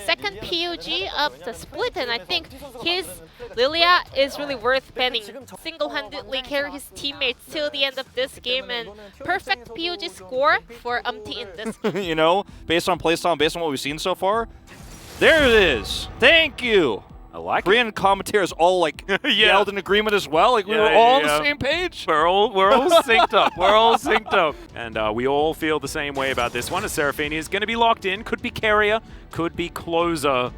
second PUG of the split, and I think his Lilia is really worth penning. Single-handedly carry his teammates till the end of this game, and perfect PUG score for T in this game. You know, based on playstyle, based on what we've seen so far, there it is. Thank you. I like Korean commentators all like yelled in agreement as well. Like we were all on the same page. We're all synced up. We're all synced up. And we all feel the same way about this one. As Seraphine is going to be locked in. Could be carrier. Could be closer.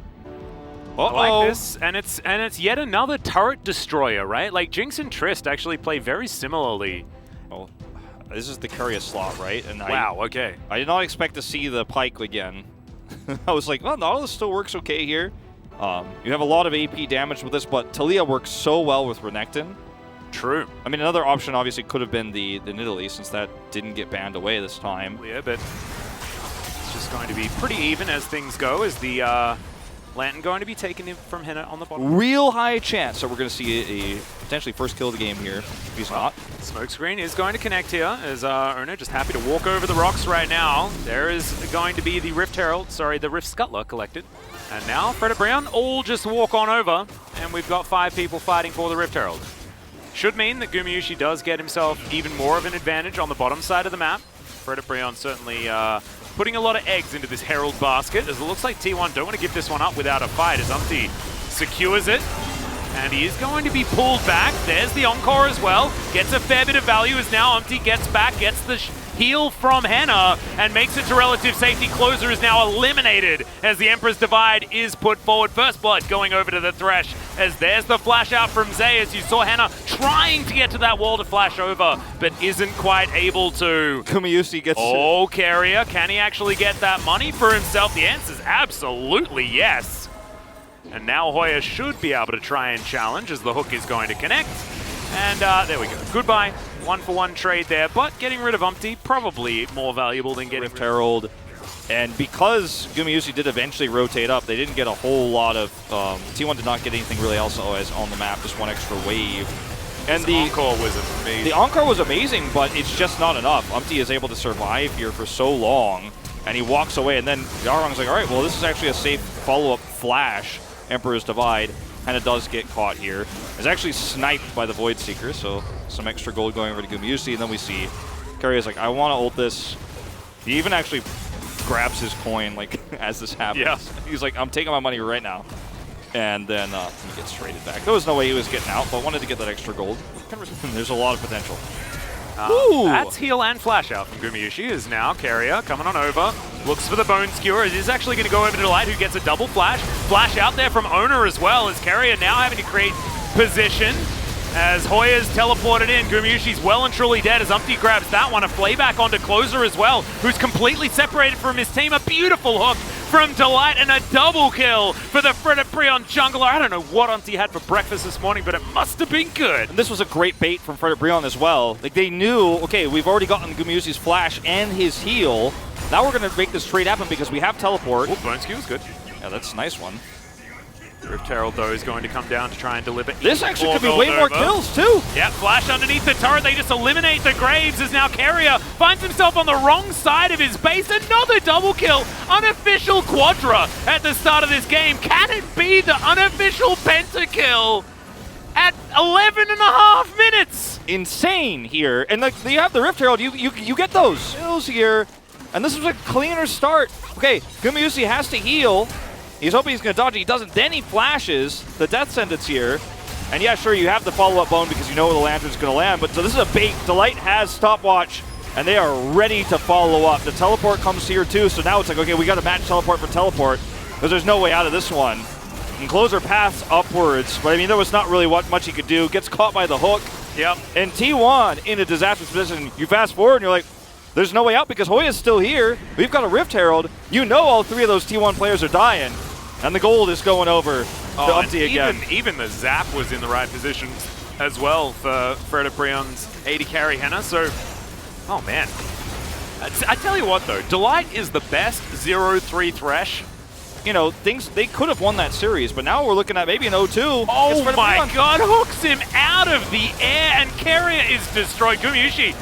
I like this. And it's yet another turret destroyer, right? Like Jinx and Trist actually play very similarly. Oh, this is the carrier slot, right? And wow. Okay. I did not expect to see the Pyke again. I was like, well, Nautilus still works okay here. You have a lot of AP damage with this, but Taliyah works so well with Renekton. True. I mean, another option obviously could have been the Nidalee, since that didn't get banned away this time. Yeah, but it's just going to be pretty even as things go. Is the Lantern going to be taken in from Henna on the bottom? Real high chance that we're going to see a potentially first kill of the game here. If he's not. Smokescreen is going to connect here as Ono just happy to walk over the rocks right now. There is going to be the Rift Herald, sorry, the Rift Scuttler collected. And now Fred Brown all just walk on over, and we've got 5 people fighting for the Rift Herald. Should mean that Gumayusi does get himself even more of an advantage on the bottom side of the map. Fred Brown certainly putting a lot of eggs into this Herald basket, as it looks like T1 don't want to give this one up without a fight, as Umpty secures it. And he is going to be pulled back. There's the Encore as well. Gets a fair bit of value as now Umpty gets back, gets the heal from Henna, and makes it to relative safety. Closer is now eliminated as the Emperor's Divide is put forward. First Blood going over to the Thresh, as there's the flash out from Zay, as you saw Henna trying to get to that wall to flash over, but isn't quite able to. Gumayusi gets carrier. Can he actually get that money for himself? The answer is absolutely yes. And now Hoya should be able to try and challenge, as the hook is going to connect. And there we go. Goodbye. 1-for-1 trade there, but getting rid of Umpty, probably more valuable than getting Rift Herald. And because Gumayusi did eventually rotate up, they didn't get a whole lot of... T1 did not get anything really else on the map, just one extra wave. And the Encore was amazing. The Encore was amazing, but it's just not enough. Umpty is able to survive here for so long, and he walks away, and then Yarong's like, all right, well, this is actually a safe follow-up flash. Emperor's Divide kind of does get caught here. It's actually sniped by the Void Seeker, so some extra gold going over to Gumayusi, and then we see Carrier's like, I want to ult this. He even actually grabs his coin like as this happens. Yeah. He's like, I'm taking my money right now. And then he gets traded back. There was no way he was getting out, but wanted to get that extra gold. There's a lot of potential. That's heal and flash out from Gumayusi, is now Carrier coming on over. Looks for the Bone Skewer. It is actually going to go over to Delight, who gets a double flash. Flash out there from Owner as well, as Carrier now having to create position. As Hoya's teleported in, Gumayusi's well and truly dead as Umpty grabs that one. A playback onto Closer as well, who's completely separated from his team. A beautiful hook from Delight and a double kill for the Frederiprion jungler. I don't know what Umpty had for breakfast this morning, but it must have been good. And this was a great bait from Frederiprion as well. Like, they knew, okay, we've already gotten Gumayusi's flash and his heal. Now we're going to make this trade happen because we have teleport. Oh, Bone Skewer's good. Yeah, that's a nice one. Rift Herald, though, is going to come down to try and deliver. This actually could be way more kills, too. Yeah, flash underneath the turret. They just eliminate the Graves as now Carrier finds himself on the wrong side of his base. Another double kill. Unofficial Quadra at the start of this game. Can it be the unofficial pentakill at 11.5 minutes? Insane here. And like, you have the Rift Herald. You get those kills here. And this was a cleaner start. Okay, Gumayusi has to heal. He's hoping he's going to dodge it. He doesn't. Then he flashes the Death Sentence here. And yeah, sure, you have the follow-up bone because you know where the Lantern's going to land. But so this is a bait. Delight has stopwatch, and they are ready to follow up. The teleport comes here too, so now it's like, okay, we got to match teleport for teleport because there's no way out of this one. And Closer paths upwards, but I mean, there was not really much he could do. Gets caught by the hook. Yep. And T1 in a disastrous position. You fast forward and you're like, there's no way out because Hoya's still here. We've got a Rift Herald. You know all 3 of those T1 players are dying. And the gold is going over to Umpty again. Even the Zap was in the right position as well for Frederiprion's AD carry Henna. So, oh man. I tell you what though, Delight is the best 0-3 Thresh. You know, they could have won that series, but now we're looking at maybe an 0-2. Oh my god, hooks him out of the air, and Carrier is destroyed. Gumayusi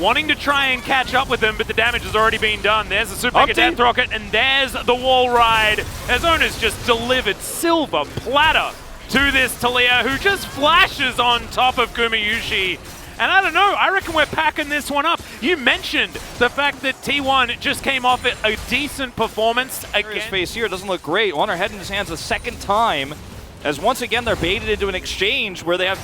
wanting to try and catch up with them, but the damage has already been done. There's the Super Mega Death Rocket, and there's the wall ride. As Ona's just delivered silver platter to this Talia, who just flashes on top of Gumayusi. And I don't know, I reckon we're packing this one up. You mentioned the fact that T1 just came off it a decent performance again. His face here doesn't look great. On her head in his hands a second time, as once again they're baited into an exchange where they have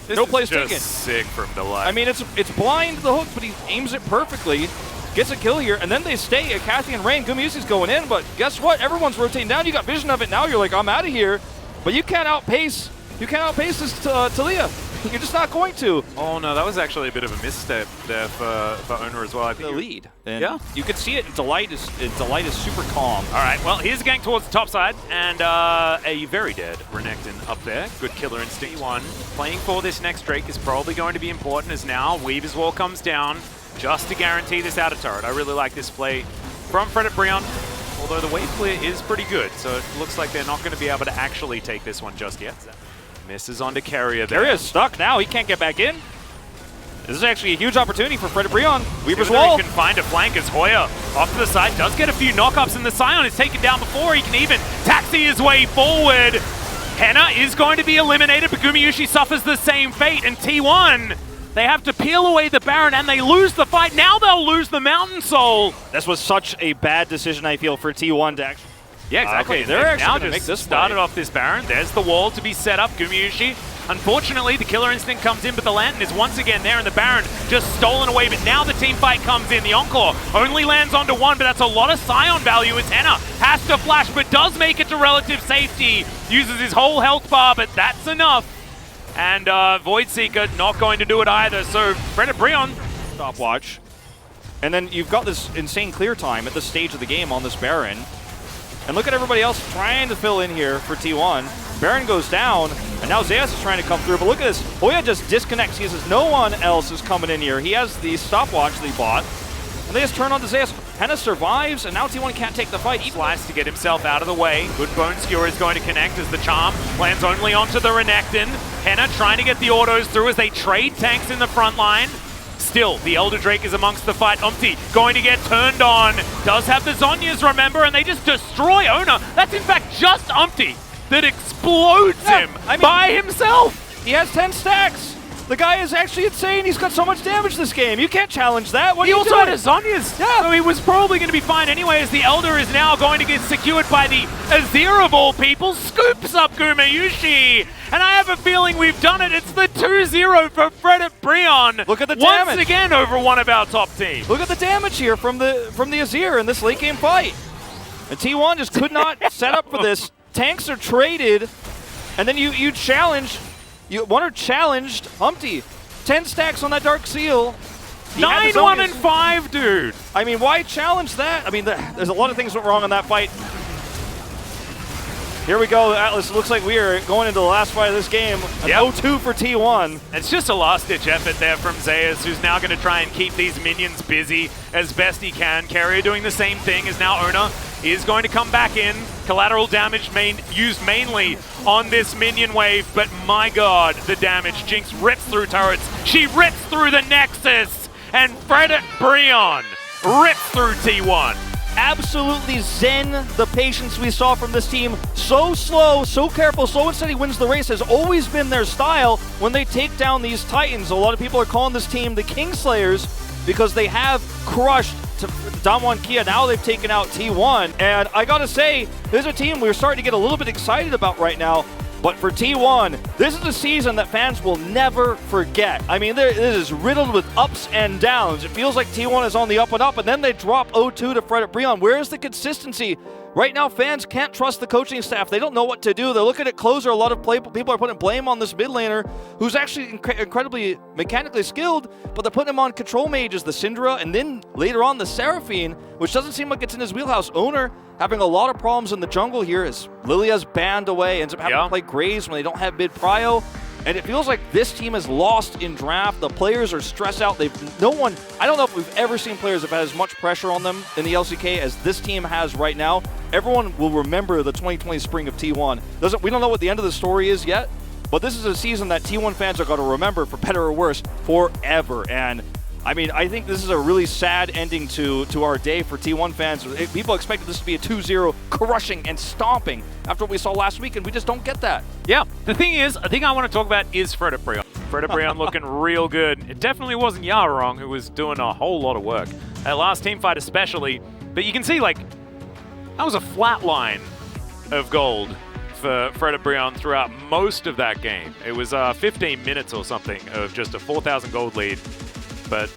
no place taken. This is just sick from Delight. I mean, it's blind the hook, but he aims it perfectly. Gets a kill here, and then they stay. Kathy and Rain, Gumayusi's going in, but guess what? Everyone's rotating down. You got vision of it now. You're like, I'm out of here. But you can't outpace this Talia. You're just not going to. Oh no, that was actually a bit of a misstep there for Ona as well. I think the lead. And yeah, you could see it. Delight is super calm. All right, well, here's a gang towards the top side, and a very dead Renekton up there. Good killer instinct. T1 playing for this next Drake is probably going to be important, as now Weaver's Wall comes down just to guarantee this outer turret. I really like this play from Brion, although the wave clear is pretty good, so it looks like they're not going to be able to actually take this one just yet. Misses onto Carrier there. Carrier's stuck now. He can't get back in. This is actually a huge opportunity for Brion. Weaver's Wall. He can find a flank as Hoya off to the side does get a few knockups, and the Scion is taken down before he can even taxi his way forward. Henna is going to be eliminated, but Gumayusi suffers the same fate, and T1, they have to peel away the Baron, and they lose the fight. Now they'll lose the Mountain Soul. This was such a bad decision, I feel, for T1 to actually... Yeah, exactly. Okay, they're actually now going to just make this started play. off this Baron. There's the wall to be set up. Gumayusi, unfortunately, the killer instinct comes in, but the Lantern is once again there, and the Baron just stolen away. But now the team fight comes in. The Encore only lands onto one, but that's a lot of Scion value as Henna has to flash, but does make it to relative safety. Uses his whole health bar, but that's enough. And Void Seeker not going to do it either. So Brion, stopwatch. And then you've got this insane clear time at this stage of the game on this Baron. And look at everybody else trying to fill in here for T1. Baron goes down, and now Zeus is trying to come through. But look at this. Hoya just disconnects. He says no one else is coming in here. He has the stopwatch that he bought. And they just turn on to Zeus. Henna survives, and now T1 can't take the fight. He slices to get himself out of the way. Good Bone Skewer is going to connect as the Charm lands only onto the Renekton. Henna trying to get the autos through as they trade tanks in the front line. Still, the Elder Drake is amongst the fight. Umti going to get turned on. Does have the Zhonyas, remember, and they just destroy Ona. That's in fact just Umti that explodes him by himself. He has 10 stacks. The guy is actually insane. He's got so much damage this game. You can't challenge that. What he are you also doing? had his Zhonyas, so he was probably going to be fine anyway, as the Elder is now going to get secured by the Azir of all people. Scoops up Gumayusi. And I have a feeling we've done it. It's the 2-0 for Brion. Look at the damage. Once again over one of our top teams. Look at the damage here from the Azir in this late game fight. And T1 just could not set up for this. Tanks are traded, and then you challenge. One challenged Humpty. 10 stacks on that Dark Seal. 9-1-5, dude. I mean, why challenge that? I mean, there's a lot of things went wrong on that fight. Here we go, Atlas. Looks like we are going into the last fight of this game. An 0-2 for T1. It's just a last-ditch effort there from Zeus, who's now going to try and keep these minions busy as best he can. Carrier doing the same thing as now Ona is going to come back in. Collateral damage used mainly on this minion wave, but my god, the damage. Jinx rips through turrets. She rips through the Nexus, and Brion rips through T1. Absolutely zen, the patience we saw from this team. So slow, so careful, so and steady wins the race has always been their style when they take down these Titans. A lot of people are calling this team the Kingslayers because they have crushed Damwon Kia. Now they've taken out T1. And I gotta say, this is a team we're starting to get a little bit excited about right now. But for T1, this is a season that fans will never forget. I mean, this is riddled with ups and downs. It feels like T1 is on the up and up, and then they drop 0-2 to Brion. Where is the consistency? Right now, fans can't trust the coaching staff. They don't know what to do. They're looking at closer. A lot of people are putting blame on this mid laner, who's actually incredibly mechanically skilled, but they're putting him on control mages, the Syndra, and then later on the Seraphine, which doesn't seem like it's in his wheelhouse. Owner having a lot of problems in the jungle here as Lilia's banned away, ends up having to play Graves when they don't have mid prio. And it feels like this team is lost in draft. The players are stressed out. I don't know if we've ever seen players have had as much pressure on them in the LCK as this team has right now. Everyone will remember the 2020 spring of T1. We don't know what the end of the story is yet, but this is a season that T1 fans are going to remember, for better or worse, forever. And I mean, I think this is a really sad ending to our day for T1 fans. People expected this to be a 2-0 crushing and stomping after what we saw last week, and we just don't get that. Yeah, the thing is, I think I want to talk about is Frederick. Frederick looking real good. It definitely wasn't Yarong who was doing a whole lot of work. That last team fight especially, but you can see, like, that was a flat line of gold for Frederick throughout most of that game. It was 15 minutes or something of just a 4,000 gold lead. But